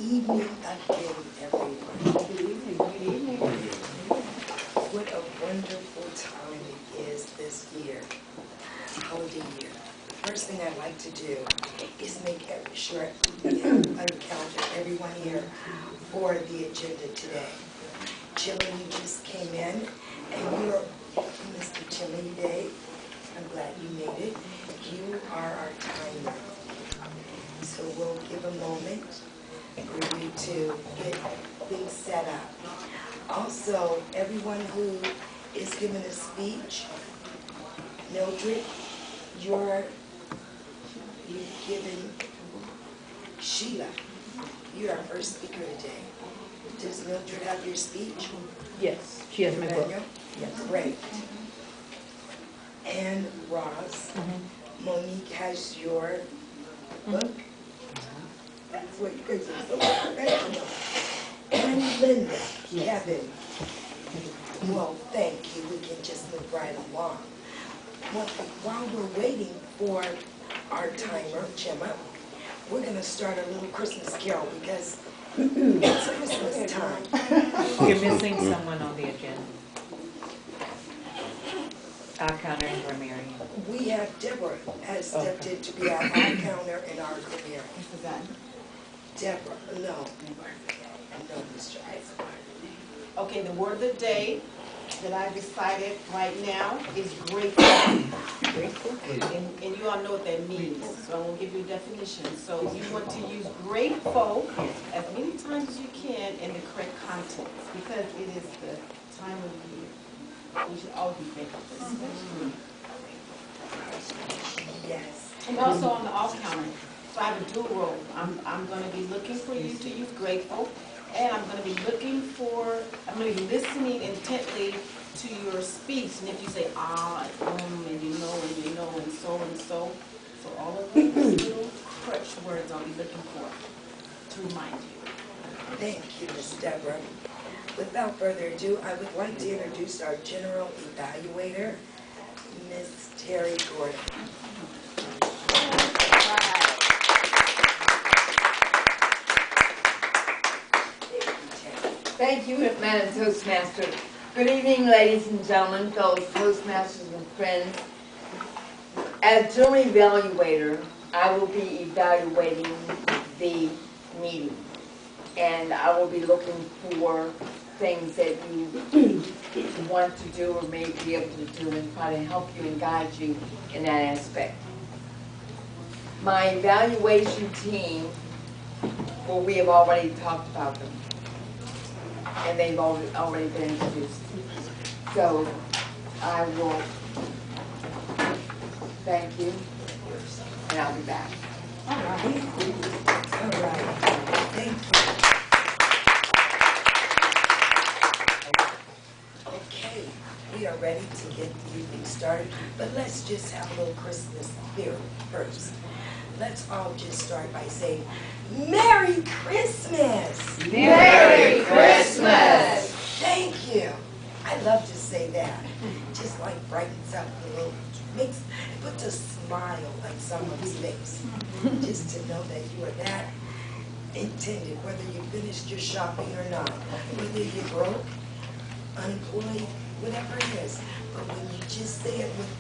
evening again, everyone. Good evening. Good evening. What a wonderful time it is this year, holiday year. The first thing I like to do is make sure we have encounter everyone here for the agenda today. Chili, you just came in, and you're Mr. Chili Day. I'm glad you made it. You are our timer. So we'll give a moment for you to get things set up. Also, everyone who is giving a speech, Mildred, you've given Sheila, you're our first speaker today. Does Mildred have your speech? Yes, she has my book. Yes. Great. And Roz, Monique has your book. That's what you guys are so professional. And Linda, Kevin. Well, thank you. We can just move right along. Well, while we're waiting for our timer, Gemma, we're going to start a little Christmas carol because it's Christmas time. You're missing someone on the agenda. Our counter and grammarian. We have Deborah has stepped in to be our counter and our grammarian. Deborah, no, Mr. Eisen. Okay, the word of the day that I decided right now is grateful. Grateful. And you all know what that means, so I won't give you a definition. So you want to use grateful as many times as you can in the correct context, because it is the time of the year. We should always be grateful for this. Yes. And also on the off counter. So I have a dual role. I'm going to be looking for you to use grateful, and I'm going to be I'm going to be listening intently to your speech. And if you say and you know, and so, so all of those little crutch words I'll be looking for to remind you. Thank you, Ms. Deborah. Without further ado, I would like to introduce our general evaluator, Ms. Terry Gordon. Thank you, Madam Toastmaster. Good evening, ladies and gentlemen, fellow Toastmasters and friends. As general evaluator, I will be evaluating the meeting, and I will be looking for things that you want to do or may be able to do and try to help you and guide you in that aspect. My evaluation team, well, we have already talked about them, and they've already been introduced. So I will thank you, and I'll be back. All right. Thank you. Okay, we are ready to get the evening started, but let's just have a little Christmas spirit first. Let's all just start by saying, Merry Christmas! Merry Christmas! Thank you. I love to say that. Just like brightens up a little, it puts a smile on someone's face. Just to know that you are that intended, whether you finished your shopping or not, whether you're broke, unemployed, whatever it is. But when you just say it with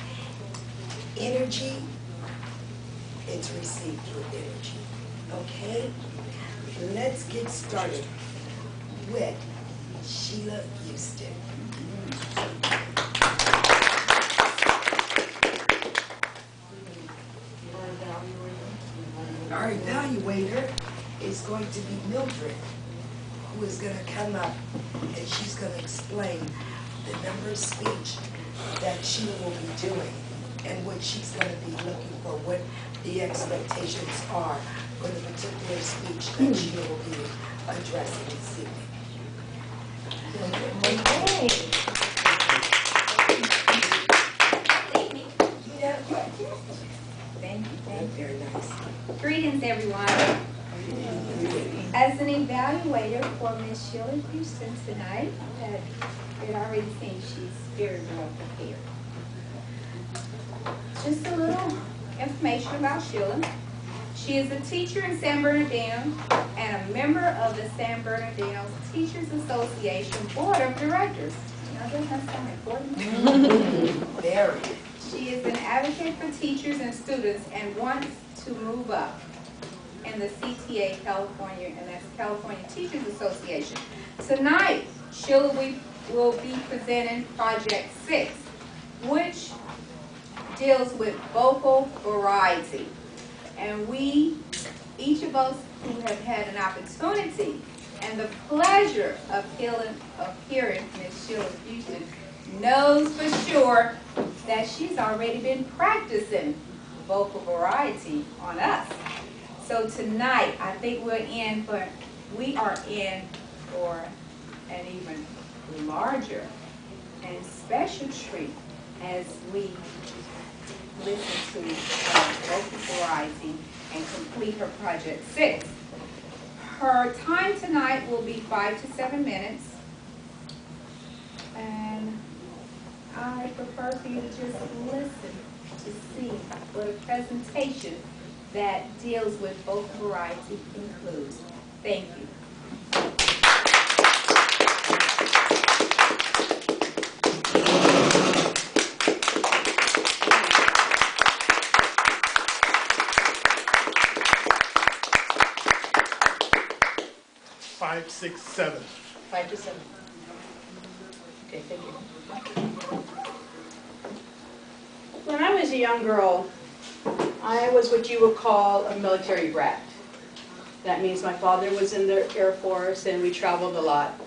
energy, it's received with energy. Okay? Let's get started with Sheila Houston. Our evaluator is going to be Mildred, who is going to come up and she's going to explain the number of speech that Sheila will be doing and what she's going to be looking for, what the expectations are for the particular speech that Sheila will be addressing this evening. Thank you. Very nice. Greetings, everyone. As an evaluator for Ms. Sheila Houston tonight, it already seems she's very well prepared. Just a little information about Sheila. She is a teacher in San Bernardino and and a member of the San Bernardino Teachers Association Board of Directors. Now, doesn't that sound important? Very. She is an advocate for teachers and students and wants to move up in the CTA California, and that's California Teachers Association. Tonight, Sheila will be presenting Project 6, which deals with vocal variety. And we, each of us who have had an opportunity and the pleasure of hearing Ms. Sheila Houston knows for sure that she's already been practicing vocal variety on us. So tonight, I think we are in for an even larger and special treat as we listen to vocal variety and complete her Project 6. Her time tonight will be 5 to 7 minutes. And I prefer for you to just listen to see what a presentation that deals with vocal variety includes. Thank you. Five, six, seven. 5 to 7. Okay, thank you. When I was a young girl, I was what you would call a military brat. That means my father was in the Air Force and we traveled a lot.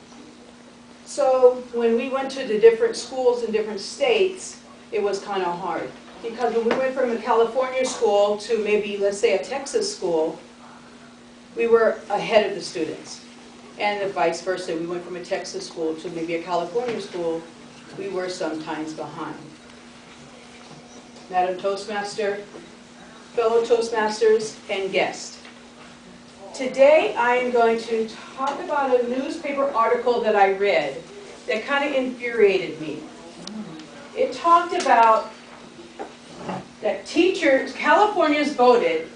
So when we went to the different schools in different states, it was kind of hard. Because when we went from a California school to maybe, let's say, a Texas school, we were ahead of the students. And the vice versa, we went from a Texas school to maybe a California school, we were sometimes behind. Madam Toastmaster, fellow Toastmasters, and guest. Today I am going to talk about a newspaper article that I read that kind of infuriated me. It talked about that teachers, Californians voted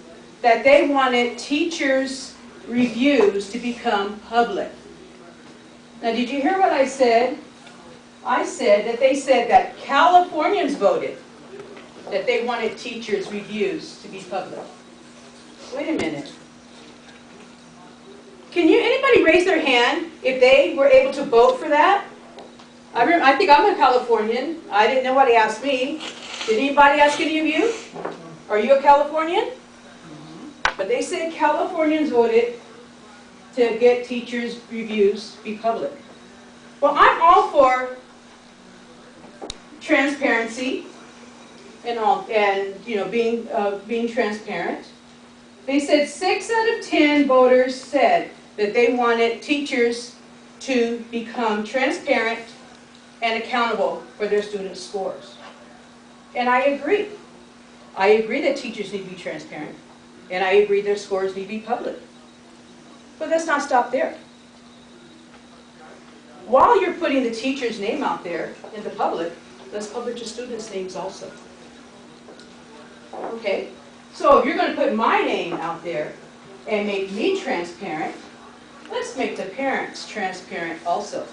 that they wanted teachers' reviews to become public. Now, did you hear what I said? I said that they said that Californians voted that they wanted teachers' reviews to be public. Wait a minute. Can anybody raise their hand if they were able to vote for that? I think I'm a Californian. I didn't know nobody asked me. Did anybody ask any of you? Are you a Californian? But they said Californians voted to get teachers' reviews to be public. Well, I'm all for transparency and all, and being transparent. They said 6 out of 10 voters said that they wanted teachers to become transparent and accountable for their students' scores. And I agree. I agree that teachers need to be transparent. And I agree their scores need to be public. But let's not stop there. While you're putting the teacher's name out there in the public, let's publish the students' names also. Okay? So if you're going to put my name out there and make me transparent, let's make the parents transparent also.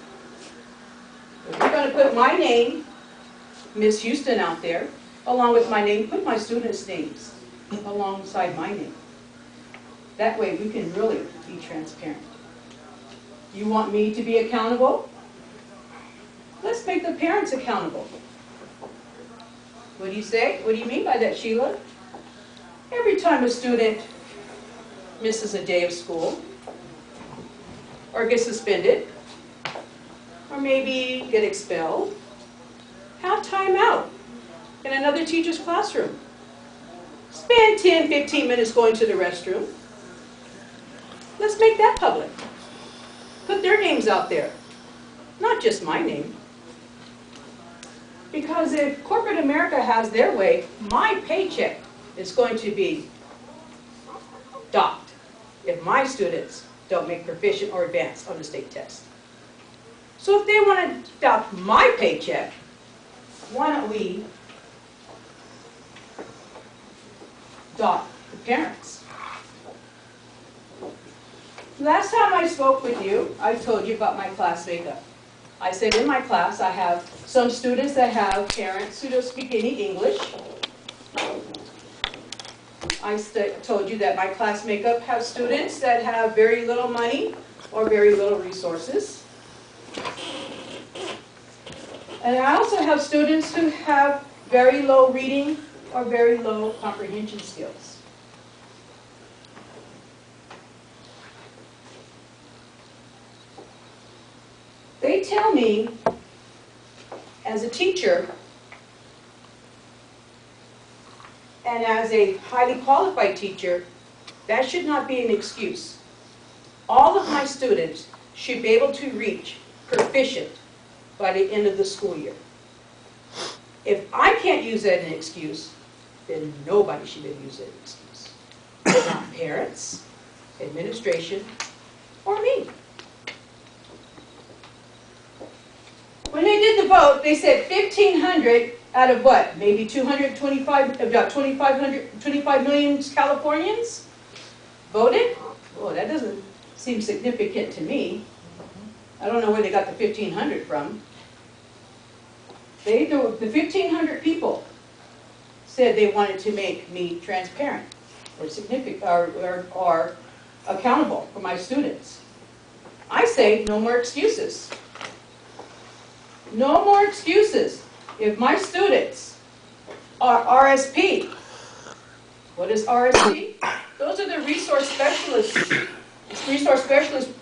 If you're going to put my name, Miss Houston, out there, along with my name, put my students' names alongside my name. That way we can really be transparent. You want me to be accountable? Let's make the parents accountable. What do you say? What do you mean by that, Sheila? Every time a student misses a day of school, or gets suspended, or maybe get expelled, have time out in another teacher's classroom. Spend 10, 15 minutes going to the restroom. Let's make that public. Put their names out there, not just my name. Because if corporate America has their way, my paycheck is going to be docked if my students don't make proficient or advanced on the state test. So if they want to dock my paycheck, why don't we dock the parents? Last time I spoke with you, I told you about my class makeup. I said in my class, I have some students that have parents who don't speak any English. I told you that my class makeup has students that have very little money or very little resources. And I also have students who have very low reading or very low comprehension skills. They tell me, as a teacher, and as a highly qualified teacher, that should not be an excuse. All of my students should be able to reach proficient by the end of the school year. If I can't use that as an excuse, then nobody should be able to use that as an excuse. Not parents, administration, or me. When they did the vote, they said 1,500 out of what? Maybe 225, about 25 million Californians voted? Well, that doesn't seem significant to me. I don't know where they got the 1,500 from. The 1,500 people said they wanted to make me transparent or significant or accountable for my students. I say no more excuses. No more excuses. If my students are RSP, what is RSP? Those are the resource specialist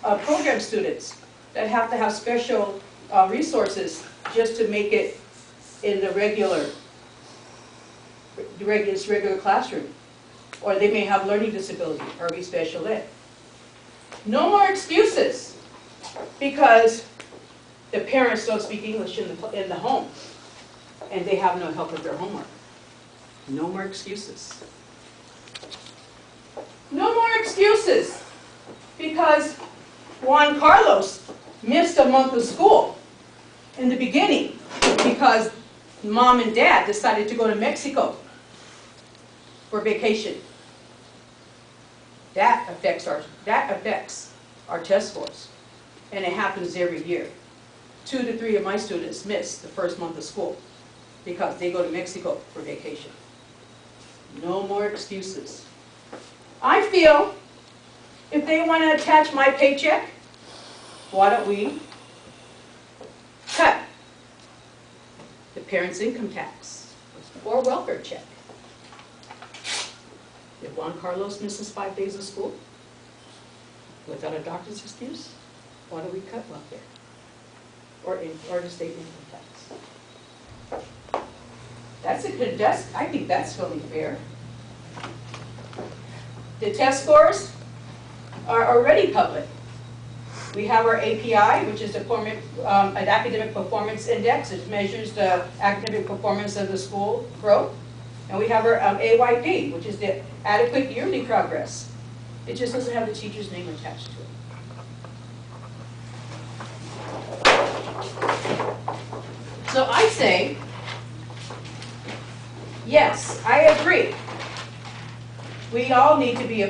program students that have to have special resources just to make it in the regular classroom. Or they may have learning disability or be special ed. No more excuses because the parents don't speak English in the home and they have no help with their homework. No more excuses. No more excuses because Juan Carlos missed a month of school in the beginning because mom and dad decided to go to Mexico for vacation. That affects our test scores, and it happens every year. 2 to 3 of my students miss the first month of school because they go to Mexico for vacation. No more excuses. I feel if they want to attach my paycheck, why don't we cut the parents' income tax or welfare check? If Juan Carlos misses 5 days of school without a doctor's excuse, why don't we cut welfare or the state income tax? I think that's really fair. The test scores are already public. We have our API, which is an academic performance index. It measures the academic performance of the school growth. And we have our AYP, which is the adequate yearly progress. It just doesn't have the teacher's name attached to it. So I say, yes, I agree. We all need to be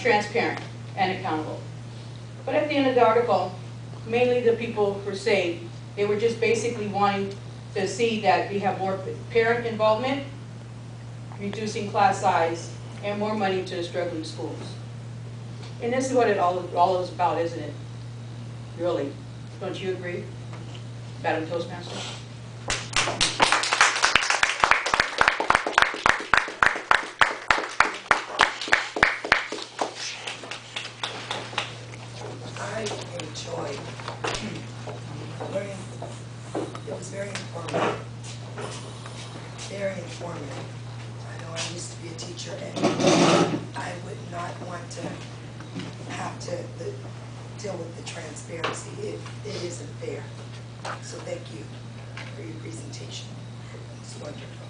transparent and accountable. But at the end of the article, mainly the people were saying they were just basically wanting to see that we have more parent involvement, reducing class size, and more money to struggling schools. And this is what it all is about, isn't it? Really. Don't you agree, Madam Toastmaster? I enjoyed learning. It was very informative. Very informative. I know I used to be a teacher and I would not want to have to deal with the transparency. It isn't fair. So thank you for your presentation. It's wonderful.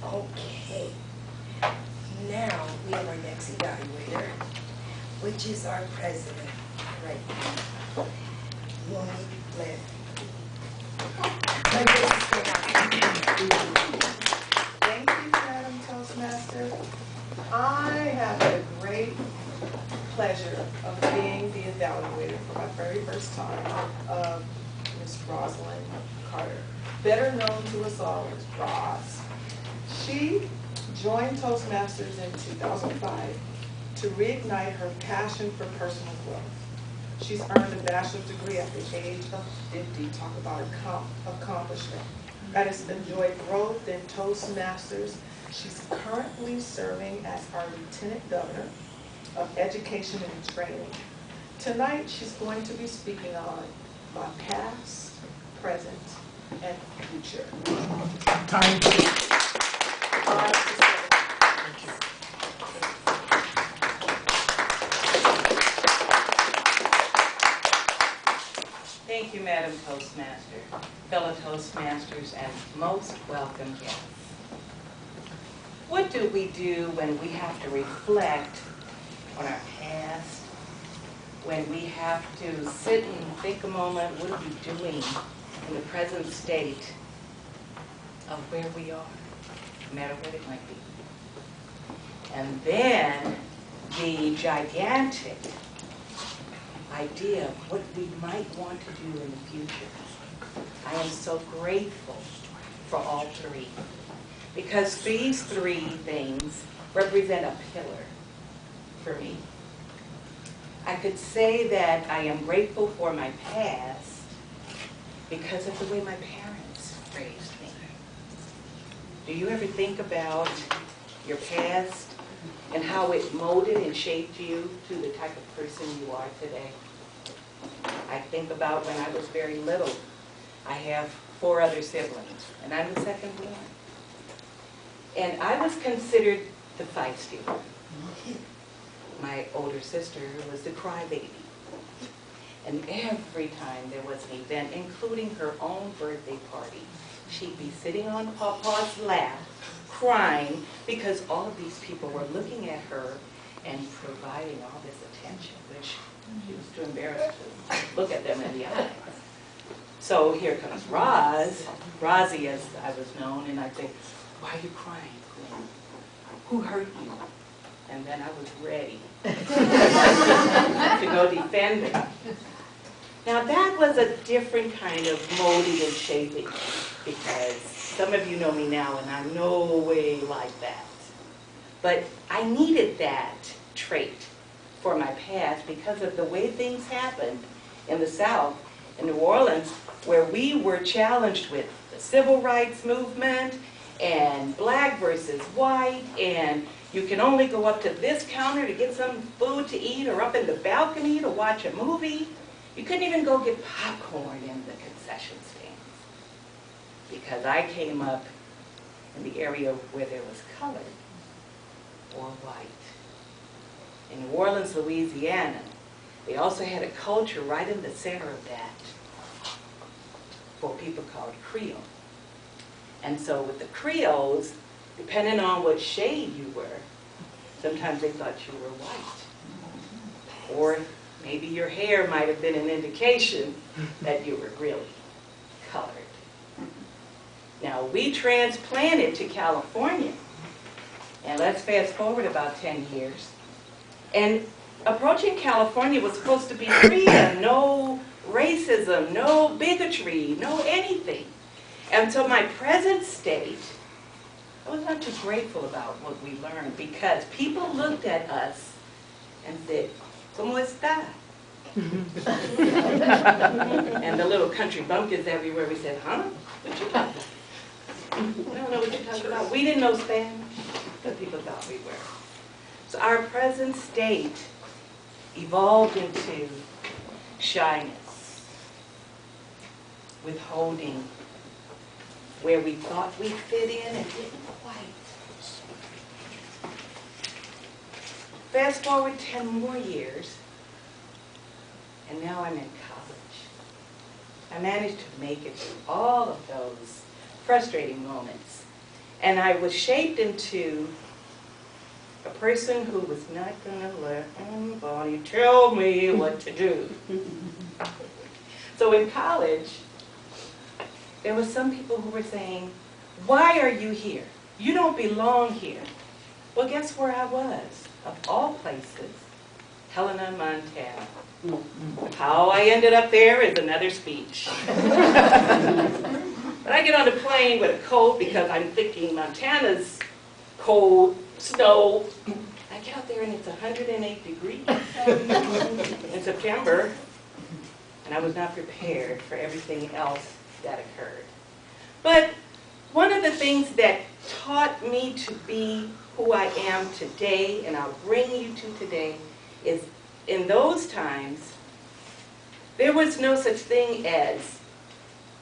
Okay. Now we have our next evaluator, which is our president right now, Monique. Thank you, Madam Toastmaster. I have a great pleasure of being the evaluator for my very first time of Ms. Rosalind Carter, better known to us all as Roz. She joined Toastmasters in 2005 to reignite her passion for personal growth. She's earned a bachelor's degree at the age of 50. Talk about accomplishment. That has enjoyed growth in Toastmasters. She's currently serving as our Lieutenant Governor of Education and Training. Tonight, she's going to be speaking on my past, present, and future. Time. Thank you, Madam Toastmaster, fellow Toastmasters, and most welcome guests. What do we do when we have to reflect on our past, when we have to sit and think a moment, what are we doing in the present state of where we are, no matter what it might be? And then the gigantic idea of what we might want to do in the future. I am so grateful for all three, because these three things represent a pillar for me. I could say that I am grateful for my past because of the way my parents raised me. Do you ever think about your past and how it molded and shaped you to the type of person you are today? I think about when I was very little. I have 4 other siblings, and I'm the second born. And I was considered the feisty one. My older sister was the crybaby. And every time there was an event, including her own birthday party, she'd be sitting on Papa's lap, crying, because all of these people were looking at her and providing all this attention, which she was too embarrassed to look at them in the eye. So here comes Rosie as I was known, and I'd say, "Why are you crying, Queen? Who hurt you?" And then I was ready to go defend her. Now that was a different kind of molding and shaping, because some of you know me now and I'm no way like that. But I needed that trait for my past because of the way things happened in the South, in New Orleans, where we were challenged with the civil rights movement and black versus white, and you can only go up to this counter to get some food to eat, or up in the balcony to watch a movie. You couldn't even go get popcorn in the concession stands, because I came up in the area where there was color or white. In New Orleans, Louisiana, they also had a culture right in the center of that for people called Creole. And so with the Creoles, depending on what shade you were, sometimes they thought you were white. Or maybe your hair might have been an indication that you were really colored. Now, we transplanted to California, and let's fast forward about 10 years. And approaching California was supposed to be freedom, no racism, no bigotry, no anything. And so my present state, I was not too grateful about what we learned, because people looked at us and said, "¿Cómo está?" And the little country bumpkins everywhere, we said, "Huh? What you talking about?" I don't know what you're talking about. We didn't know Spanish, but people thought we were. So our present state evolved into shyness, withholding, where we thought we fit in and didn't quite. Fast forward 10 more years, and now I'm in college. I managed to make it through all of those frustrating moments, and I was shaped into a person who was not going to let anybody tell me what to do. So in college, there were some people who were saying, "Why are you here? You don't belong here." Well, guess where I was, of all places? Helena, Montana. How I ended up there is another speech. But I get on the plane with a coat because I'm thinking Montana's cold, snow. I get out there and it's 108 degrees in September, and I was not prepared for everything else that occurred. But one of the things that taught me to be who I am today, and I'll bring you to today, is in those times, there was no such thing as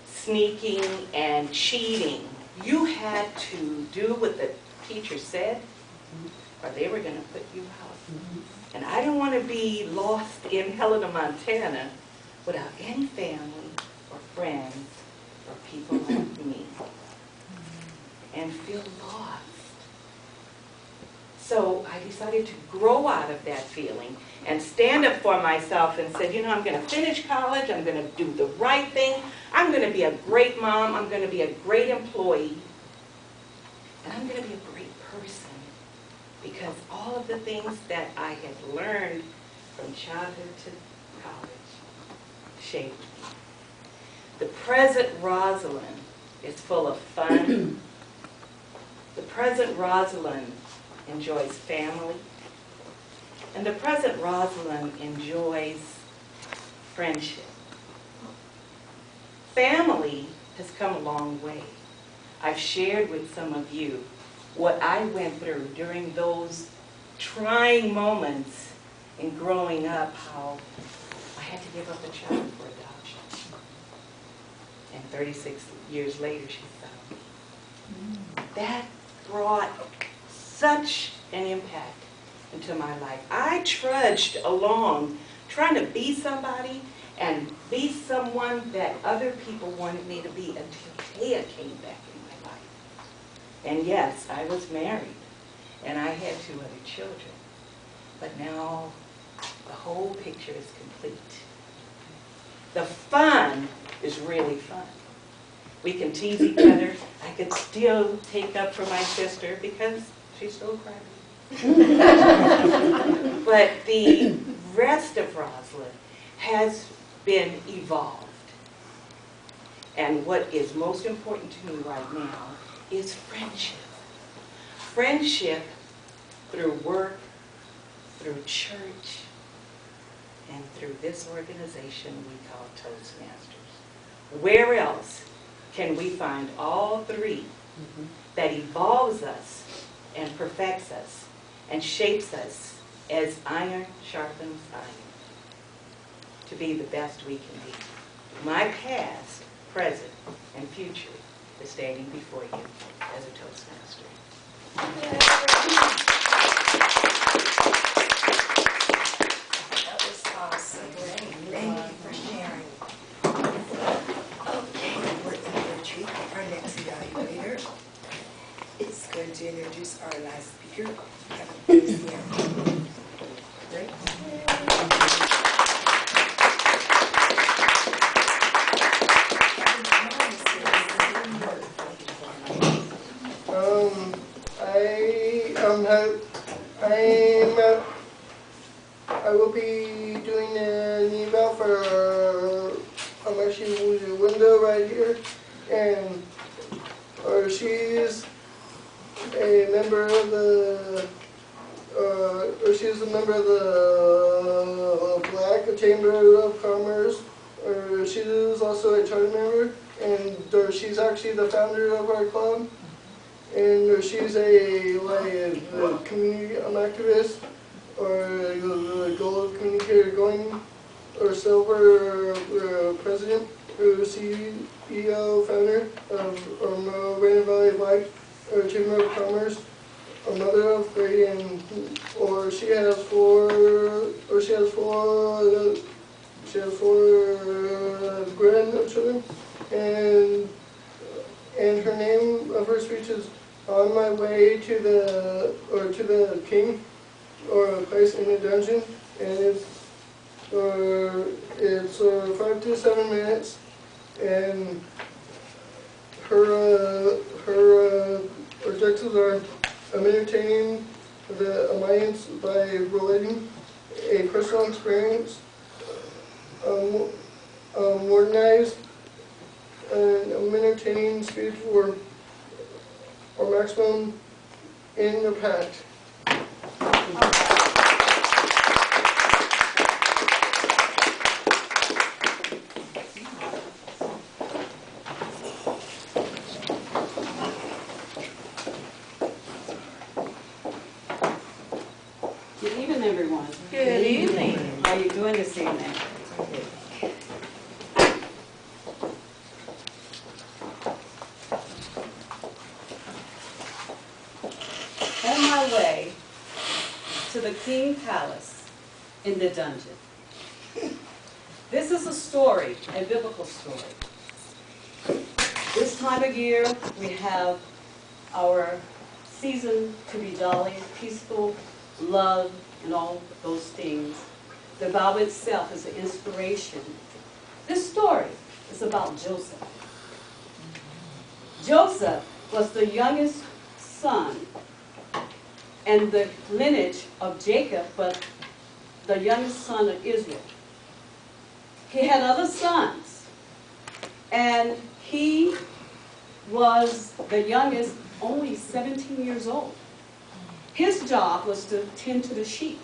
sneaking and cheating. You had to do what the teacher said, or they were going to put you out. And I didn't want to be lost in Helena, Montana, without any family or friends or people like me, and feel lost. So I decided to grow out of that feeling and stand up for myself and said, you know, I'm going to finish college, I'm going to do the right thing, I'm going to be a great mom, I'm going to be a great employee, and I'm going to be a great person, because all of the things that I had learned from childhood to college shaped me. The present Rosalind is full of fun. The present Rosalind enjoys family. And the present Rosalind enjoys friendship. Family has come a long way. I've shared with some of you what I went through during those trying moments in growing up, how I had to give up a child for adoption. And 36 years later, she found me. That brought such an impact into my life. I trudged along trying to be somebody and be someone that other people wanted me to be until Taya came back in my life. And yes, I was married and I had 2 other children. But now the whole picture is complete. The fun is really fun. We can tease each other. I could still take up for my sister because she's so crappy. But the rest of Rosalind has been evolved. And what is most important to me right now is friendship. Friendship through work, through church, and through this organization we call Toastmasters. Where else can we find all 3 that evolves us and perfects us and shapes us as iron sharpens iron to be the best we can be? My past, present, and future is standing before you as a Toastmaster. That was awesome. Thank you for sharing. Okay, we're in the retreat. Our next evaluator is going to introduce our last speaker. Great. I will be doing an eval for, I'm actually moving the window right here, and she's a member of the, she's a member of the Black Chamber of Commerce, she is also a charter member, and she's actually the founder of our club. And she's a community activist, or the gold communicator going, or silver president, or CEO, founder of Rainier Valley Black Chamber of Commerce, a mother of 3, and she has four grandchildren, and her name of her speech is "On My Way to the King," or a place in the dungeon, and it's 5 to 7 minutes, and her objectives are entertaining the alliance by relating, a personal experience, modernized, and entertaining speed for maximum impact. Good evening, everyone. Good evening. How are you doing this evening? On my way to the King Palace in the dungeon. This is a story, a biblical story. This time of year, we have our season to be jolly, peaceful, love, and all those things. The Bible itself is an inspiration. This story is about Joseph. Joseph was the youngest son and the lineage of Jacob, but the youngest son of Israel. He had other sons, and he was the youngest, only 17 years old. His job was to tend to the sheep.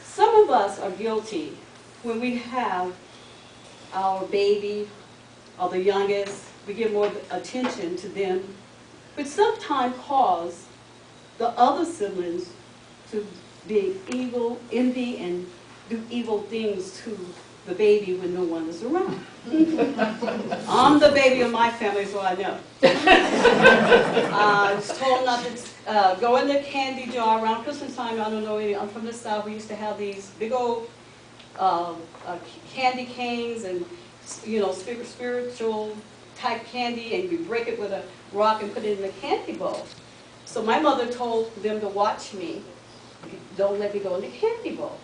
Some of us are guilty when we have our baby or the youngest, we give more attention to them, which sometimes cause the other siblings to be evil, envy, and do evil things to the baby when no one is around. I'm the baby of my family, so I know. I was told not to go in the candy jar around Christmas time. I don't know, I'm from the South. We used to have these big old candy canes and, you know, spiritual type candy, and you break it with a rock and put it in the candy bowl. So my mother told them to watch me. Don't let me go in the candy bowl.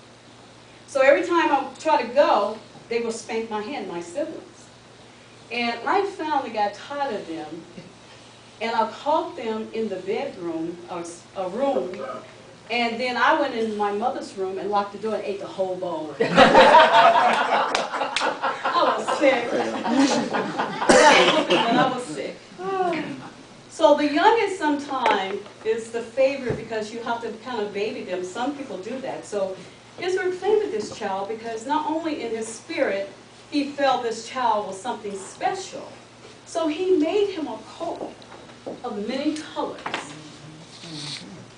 So every time I try to go, they will spank my hand, my siblings. And I finally got tired of them, and I caught them in the bedroom, or a room, and then I went in my mother's room and locked the door and ate the whole bowl. I was sick. I was sick. So the youngest sometimes is the favorite because you have to kind of baby them. Some people do that. So Israel favored this child because not only in his spirit, he felt this child was something special. So he made him a coat of many colors.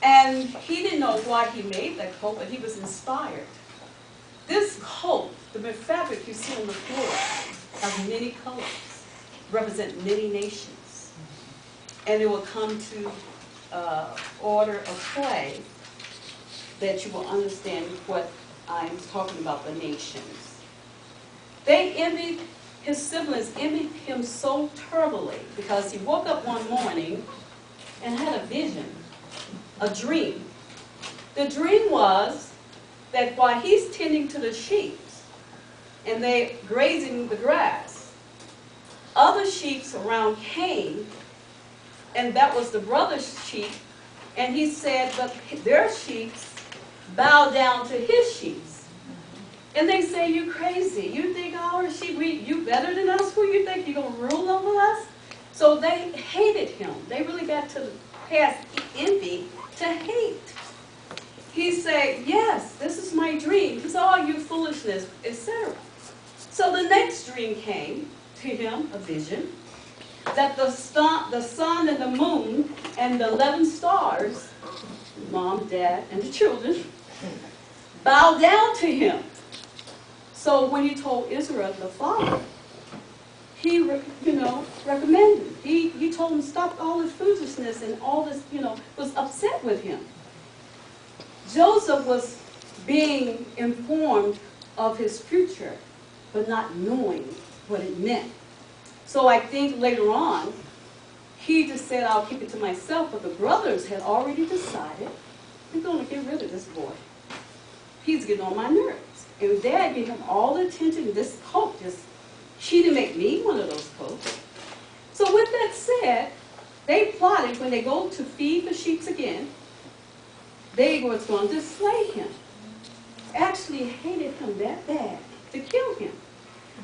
And he didn't know why he made that coat, but he was inspired. This coat, the fabric you see on the floor, has many colors, represent many nations. And it will come to order of clay that you will understand what I'm talking about, the nations. They envied, his siblings envied him so terribly because he woke up one morning and had a vision, a dream. The dream was that while he's tending to the sheep and they grazing the grass, other sheep around came, and that was the brother's sheep, and he said, but their sheep bow down to his sheep. And they say, you crazy. You think our sheep, you better than us? Who you think you're going to rule over us? So they hated him. They really got to past envy to hate. He said, yes, this is my dream. He said, oh, you foolishness, etc. So the next dream came to him, a vision, that the sun and the moon and the 11 stars, mom, dad, and the children, bow down to him. So when he told Israel, the father, he, recommended. He told him stop all this foolishness and all this, was upset with him. Joseph was being informed of his future, but not knowing what it meant. So I think later on, he just said, I'll keep it to myself, but the brothers had already decided, we're going to get rid of this boy. He's getting on my nerves. And Dad gave him all the attention. This coat she didn't make me one of those coats. So with that said, they plotted when they go to feed the sheep again, they was going to slay him. actually hated him that bad to kill him.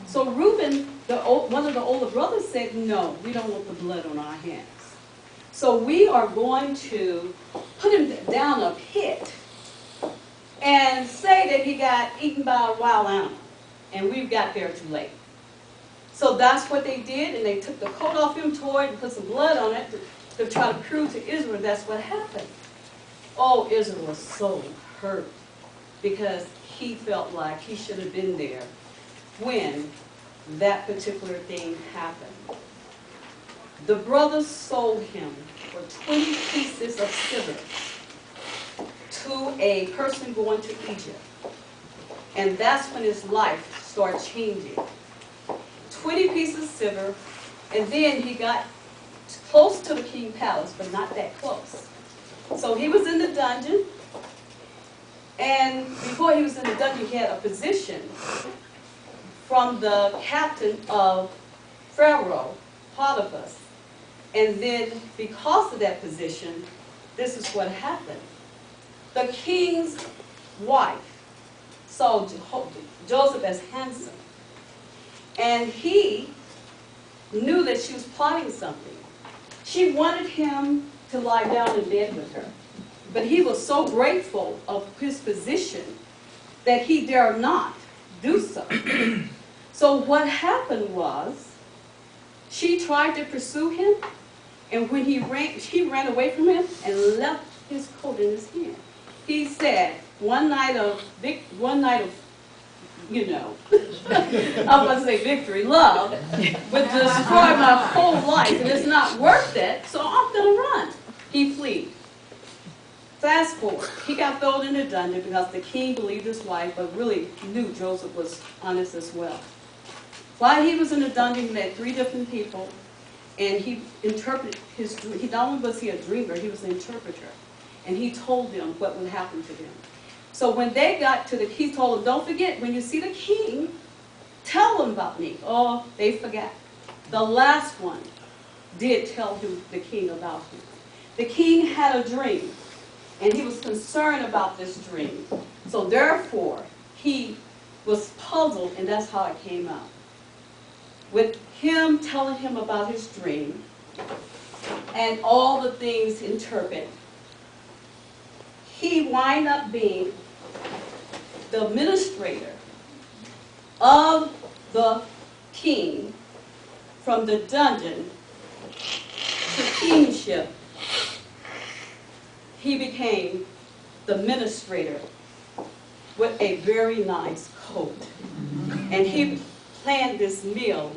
So Reuben, one of the older brothers, said, no, we don't want the blood on our hands. So we are going to put him down a pit and say that he got eaten by a wild animal. And we got there too late. So that's what they did, and they took the coat off him, tore it, and put some blood on it to try to prove to Israel that's what happened. Oh, Israel was so hurt because he felt like he should have been there when that particular thing happened. The brothers sold him for 20 pieces of silver to a person going to Egypt. And that's when his life started changing. 20 pieces of silver, and then he got close to the king's palace, but not that close. So he was in the dungeon, and before he was in the dungeon, he had a position from the captain of Pharaoh, Potiphar. And then because of that position, this is what happened. The king's wife saw Joseph as handsome, and he knew that she was plotting something. She wanted him to lie down in bed with her, but he was so grateful of his position that he dared not do so. So what happened was, she tried to pursue him, and when she ran away from him and left his coat in his hand. He said, one night of, you know, I was going to say victory, love, would destroy my whole life, and it's not worth it, so I'm going to run. He fled. Fast forward, he got thrown in the dungeon because the king believed his wife, but really knew Joseph was honest as well. While he was in the dungeon, he met 3 different people, and he interpreted his dream. Not only was he a dreamer, he was an interpreter, and he told them what would happen to them. So when they got to he told them, don't forget, when you see the king, tell him about me. Oh, they forgot. The last one did tell the king about him. The king had a dream, and he was concerned about this dream. So therefore, he was puzzled, and that's how it came out. With him telling him about his dream, and all the things interpreted, he wound up being the administrator of the king from the dungeon to kingship. He became the administrator with a very nice coat. And he planned this meal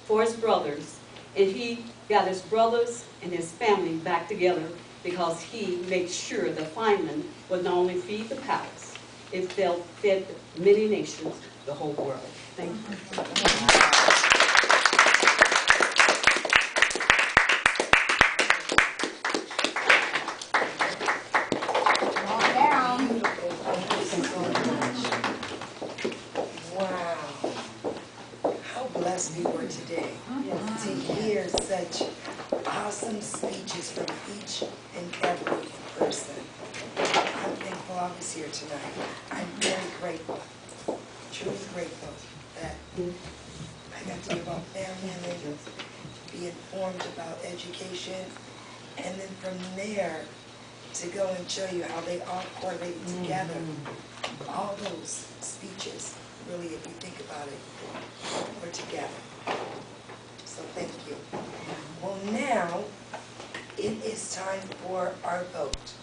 for his brothers, and he got his brothers and his family back together because he made sure the finemen would not only feed the palace, it fed many nations, the whole world. Thank you. We were today to hear such awesome speeches from each and every person. I'm thankful I was here tonight. I'm very grateful, truly grateful that I got to hear about family and then be informed about education, and then from there to go and show you how they all correlate together. All those speeches, really, if you think about it, we're together. So thank you. Well, now it is time for our vote.